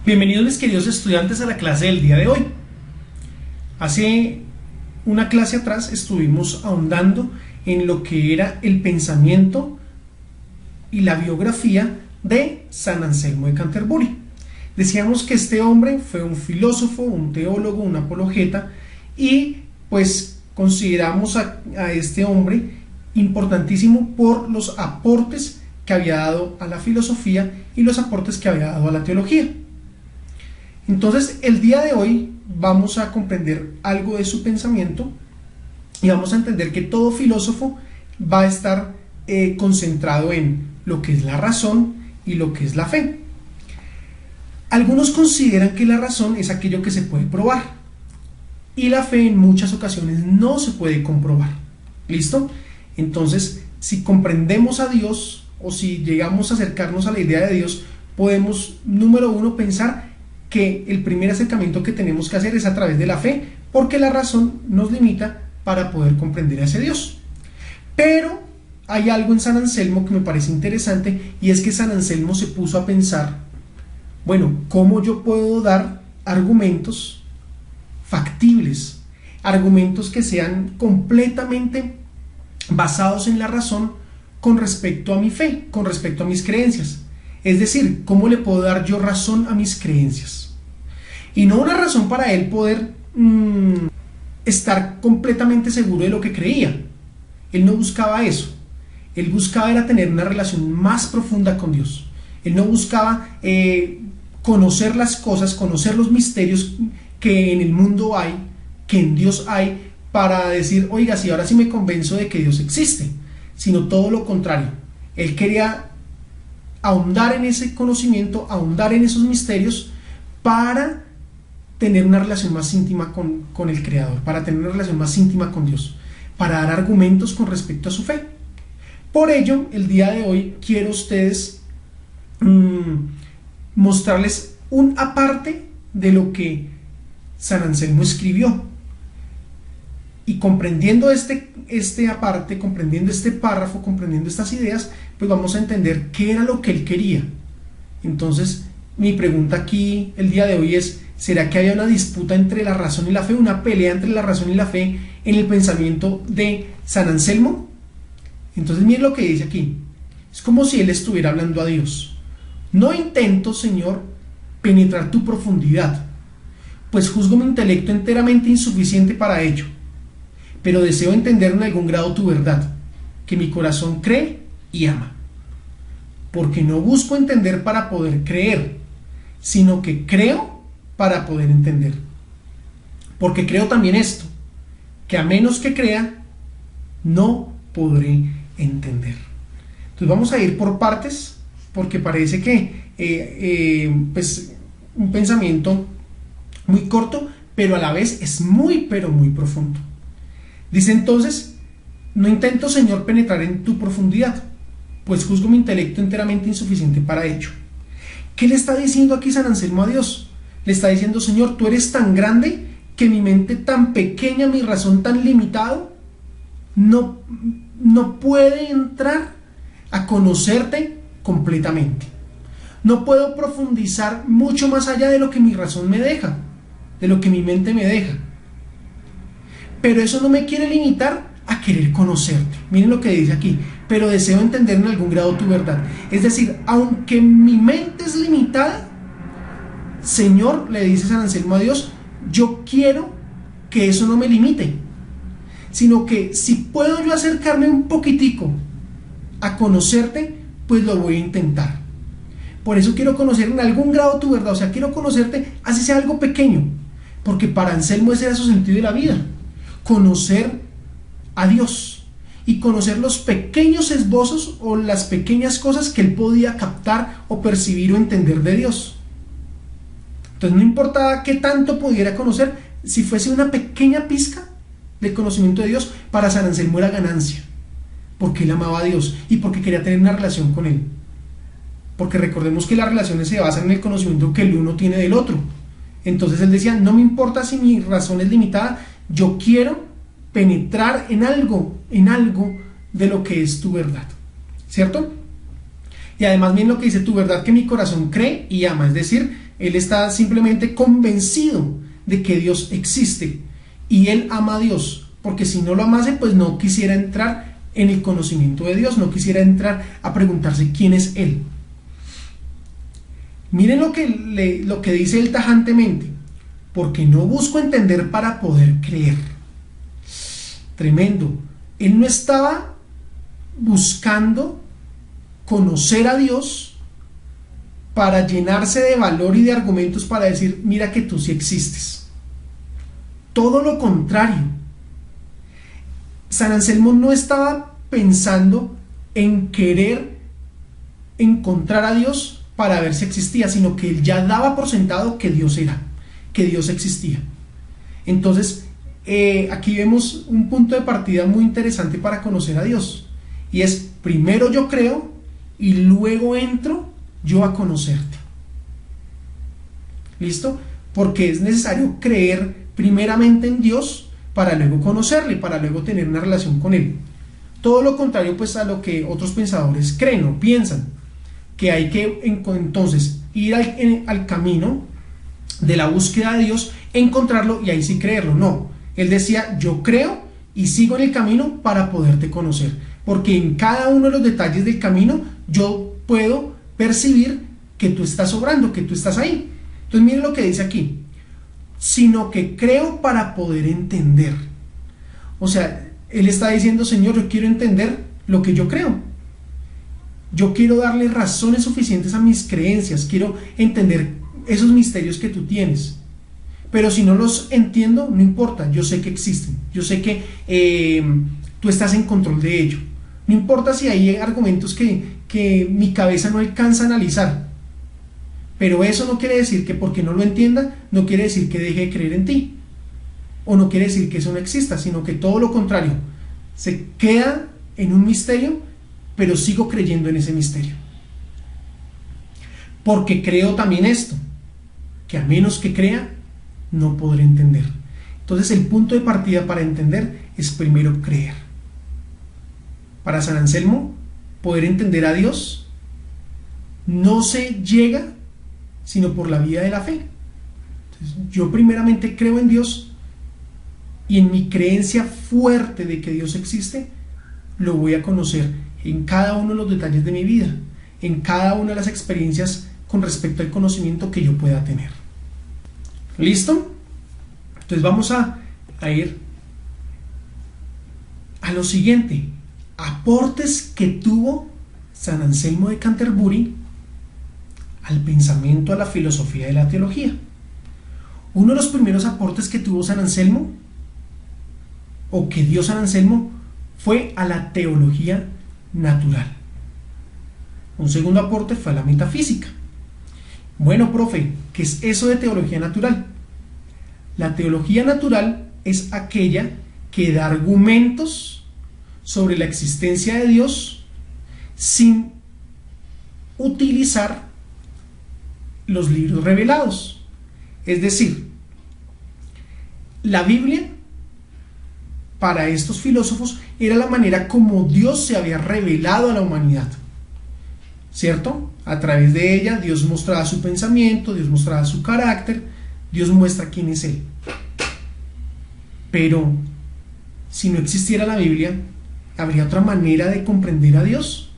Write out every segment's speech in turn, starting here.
Bienvenidos mis queridos estudiantes a la clase del día de hoy. Hace una clase atrás estuvimos ahondando en lo que era el pensamiento y la biografía de San Anselmo de Canterbury. Decíamos que este hombre fue un filósofo, un teólogo, un apologeta y pues consideramos a este hombre importantísimo por los aportes que había dado a la filosofía y los aportes que había dado a la teología. Entonces, el día de hoy vamos a comprender algo de su pensamiento y vamos a entender que todo filósofo va a estar concentrado en lo que es la razón y lo que es la fe. Algunos consideran que la razón es aquello que se puede probar y la fe en muchas ocasiones no se puede comprobar. ¿Listo? Entonces, si comprendemos a Dios o si llegamos a acercarnos a la idea de Dios, podemos, número uno, pensar que el primer acercamiento que tenemos que hacer es a través de la fe, porque la razón nos limita para poder comprender a ese Dios. Pero hay algo en San Anselmo que me parece interesante, y es que San Anselmo se puso a pensar, bueno, ¿cómo yo puedo dar argumentos factibles, argumentos que sean completamente basados en la razón con respecto a mi fe, con respecto a mis creencias? Es decir, ¿cómo le puedo dar yo razón a mis creencias? Y no una razón para él poder estar completamente seguro de lo que creía. Él no buscaba eso. Él buscaba era tener una relación más profunda con Dios. Él no buscaba conocer las cosas, conocer los misterios que en el mundo hay, que en Dios hay, para decir, oiga, sí, ahora sí me convenzo de que Dios existe. Sino todo lo contrario. Él quería ahondar en ese conocimiento, ahondar en esos misterios para tener una relación más íntima con el Creador, para tener una relación más íntima con Dios, para dar argumentos con respecto a su fe. Por ello, el día de hoy quiero a ustedes mostrarles un aparte de lo que San Anselmo escribió. Y comprendiendo este aparte, comprendiendo este párrafo, comprendiendo estas ideas, pues vamos a entender qué era lo que él quería. Entonces, mi pregunta aquí el día de hoy es, ¿será que había una disputa entre la razón y la fe, una pelea entre la razón y la fe en el pensamiento de San Anselmo? Entonces, miren lo que dice aquí. Es como si él estuviera hablando a Dios. No intento, Señor, penetrar tu profundidad, pues juzgo mi intelecto enteramente insuficiente para ello. Pero deseo entender en algún grado tu verdad, que mi corazón cree y ama. Porque no busco entender para poder creer, sino que creo para poder entender. Porque creo también esto, que a menos que crea, no podré entender. Entonces vamos a ir por partes, porque parece que pues un pensamiento muy corto, pero a la vez es muy, pero muy profundo. Dice entonces, no intento, Señor, penetrar en tu profundidad, pues juzgo mi intelecto enteramente insuficiente para ello. ¿Qué le está diciendo aquí San Anselmo a Dios? Le está diciendo, Señor, tú eres tan grande que mi mente tan pequeña, mi razón tan limitada, no puede entrar a conocerte completamente. No puedo profundizar mucho más allá de lo que mi razón me deja, de lo que mi mente me deja. Pero eso no me quiere limitar a querer conocerte. Miren lo que dice aquí. Pero deseo entender en algún grado tu verdad. Es decir, aunque mi mente es limitada, Señor, le dice San Anselmo a Dios, yo quiero que eso no me limite, sino que si puedo yo acercarme un poquitico a conocerte, pues lo voy a intentar. Por eso quiero conocer en algún grado tu verdad. O sea, quiero conocerte, así sea algo pequeño, porque para Anselmo ese era su sentido de la vida. Conocer a Dios y conocer los pequeños esbozos o las pequeñas cosas que él podía captar o percibir o entender de Dios. Entonces no importaba qué tanto pudiera conocer, si fuese una pequeña pizca de conocimiento de Dios, para San Anselmo era ganancia, porque él amaba a Dios y porque quería tener una relación con él. Porque recordemos que las relaciones se basan en el conocimiento que el uno tiene del otro. Entonces él decía, no me importa si mi razón es limitada, yo quiero penetrar en algo de lo que es tu verdad, ¿cierto? Y además miren lo que dice, tu verdad que mi corazón cree y ama, es decir, él está simplemente convencido de que Dios existe y él ama a Dios, porque si no lo amase, pues no quisiera entrar en el conocimiento de Dios, no quisiera entrar a preguntarse quién es Él. Miren lo que dice él tajantemente: porque no busco entender para poder creer. Tremendo. Él no estaba buscando conocer a Dios para llenarse de valor y de argumentos para decir, mira que tú sí existes. Todo lo contrario. San Anselmo no estaba pensando en querer encontrar a Dios para ver si existía, sino que él ya daba por sentado que Dios era, que Dios existía. Entonces, aquí vemos un punto de partida muy interesante para conocer a Dios, y es: primero yo creo y luego entro yo a conocerte. ¿Listo? Porque es necesario creer primeramente en Dios para luego conocerle, para luego tener una relación con él. Todo lo contrario pues a lo que otros pensadores creen o piensan, que hay que entonces ir al camino de la búsqueda de Dios, encontrarlo y ahí sí creerlo. No, él decía: yo creo y sigo en el camino para poderte conocer, porque en cada uno de los detalles del camino yo puedo percibir que tú estás obrando, que tú estás ahí. Entonces miren lo que dice aquí: sino que creo para poder entender. O sea, él está diciendo: Señor, yo quiero entender lo que yo creo. Yo quiero darle razones suficientes a mis creencias, quiero entender esos misterios que tú tienes. Pero si no los entiendo, no importa, yo sé que existen, yo sé que tú estás en control de ello. No importa si hay argumentos que mi cabeza no alcanza a analizar, pero eso no quiere decir que porque no lo entienda, no quiere decir que deje de creer en ti, o no quiere decir que eso no exista, sino que todo lo contrario, se queda en un misterio, pero sigo creyendo en ese misterio. Porque creo también esto, que a menos que crea, no podré entender. Entonces el punto de partida para entender es primero creer. Para San Anselmo, poder entender a Dios no se llega sino por la vía de la fe. Entonces, yo primeramente creo en Dios, y en mi creencia fuerte de que Dios existe, lo voy a conocer en cada uno de los detalles de mi vida, en cada una de las experiencias con respecto al conocimiento que yo pueda tener. ¿Listo? Entonces vamos a ir a lo siguiente: aportes que tuvo San Anselmo de Canterbury al pensamiento, a la filosofía de la teología. Uno de los primeros aportes que tuvo San Anselmo, o que dio San Anselmo, fue a la teología natural. Un segundo aporte fue a la metafísica. Bueno, profe, ¿qué es eso de teología natural? La teología natural es aquella que da argumentos sobre la existencia de Dios sin utilizar los libros revelados. Es decir, la Biblia para estos filósofos era la manera como Dios se había revelado a la humanidad, ¿cierto? A través de ella Dios mostraba su pensamiento, Dios mostraba su carácter, Dios muestra quién es Él. Pero si no existiera la Biblia, ¿habría otra manera de comprender a Dios?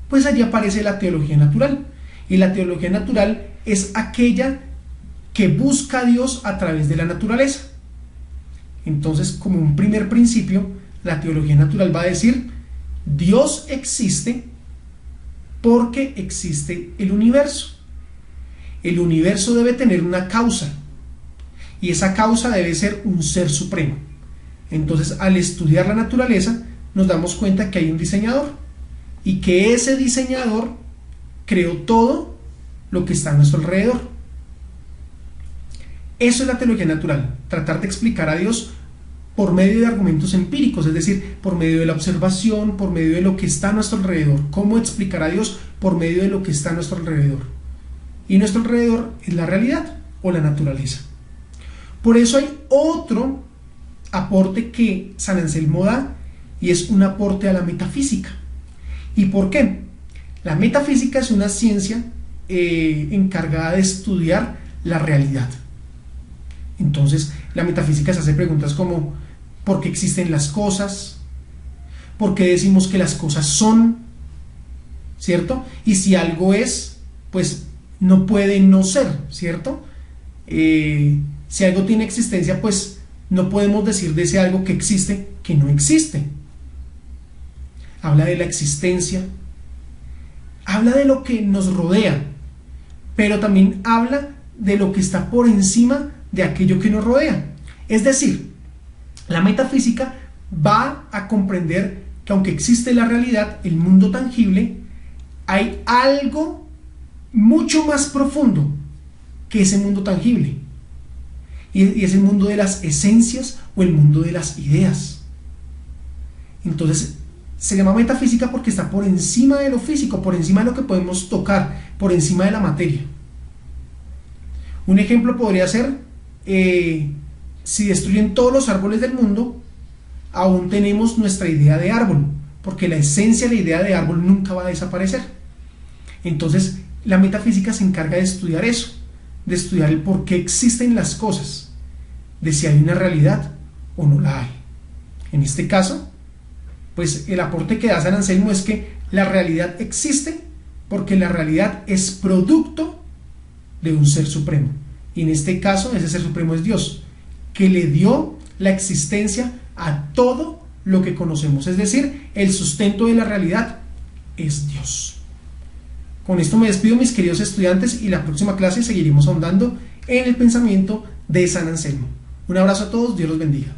Pues allí aparece la teología natural. Y la teología natural es aquella que busca a Dios a través de la naturaleza. Entonces, como un primer principio, la teología natural va a decir: Dios existe porque existe el universo. El universo debe tener una causa, y esa causa debe ser un ser supremo. Entonces, al estudiar la naturaleza, nos damos cuenta que hay un diseñador, y que ese diseñador creó todo lo que está a nuestro alrededor. Eso es la teología natural: tratar de explicar a Dios por medio de argumentos empíricos, es decir, por medio de la observación, por medio de lo que está a nuestro alrededor. ¿Cómo explicar a Dios? Por medio de lo que está a nuestro alrededor. Y nuestro alrededor es la realidad o la naturaleza. Por eso hay otro aporte que San Anselmo da, y es un aporte a la metafísica. ¿Y por qué? La metafísica es una ciencia encargada de estudiar la realidad. Entonces, la metafísica se hace preguntas como: ¿por qué existen las cosas? ¿Por qué decimos que las cosas son? ¿Cierto? Y si algo es, pues no puede no ser, ¿cierto? Si algo tiene existencia, pues no podemos decir de ese algo que existe que no existe. Habla de la existencia, habla de lo que nos rodea, pero también habla de lo que está por encima de aquello que nos rodea. Es decir, la metafísica va a comprender que aunque existe la realidad, el mundo tangible, hay algo mucho más profundo que ese mundo tangible, y es el mundo de las esencias o el mundo de las ideas. Entonces se llama metafísica porque está por encima de lo físico, por encima de lo que podemos tocar, por encima de la materia. Un ejemplo podría ser, si destruyen todos los árboles del mundo, aún tenemos nuestra idea de árbol, porque la esencia de la idea de árbol nunca va a desaparecer. Entonces la metafísica se encarga de estudiar eso, de estudiar el por qué existen las cosas, de si hay una realidad o no la hay. En este caso, pues el aporte que da San Anselmo es que la realidad existe porque la realidad es producto de un ser supremo, y en este caso ese ser supremo es Dios, que le dio la existencia a todo lo que conocemos. Es decir, el sustento de la realidad es Dios. Con esto me despido, mis queridos estudiantes, y la próxima clase seguiremos ahondando en el pensamiento de San Anselmo. Un abrazo a todos, Dios los bendiga.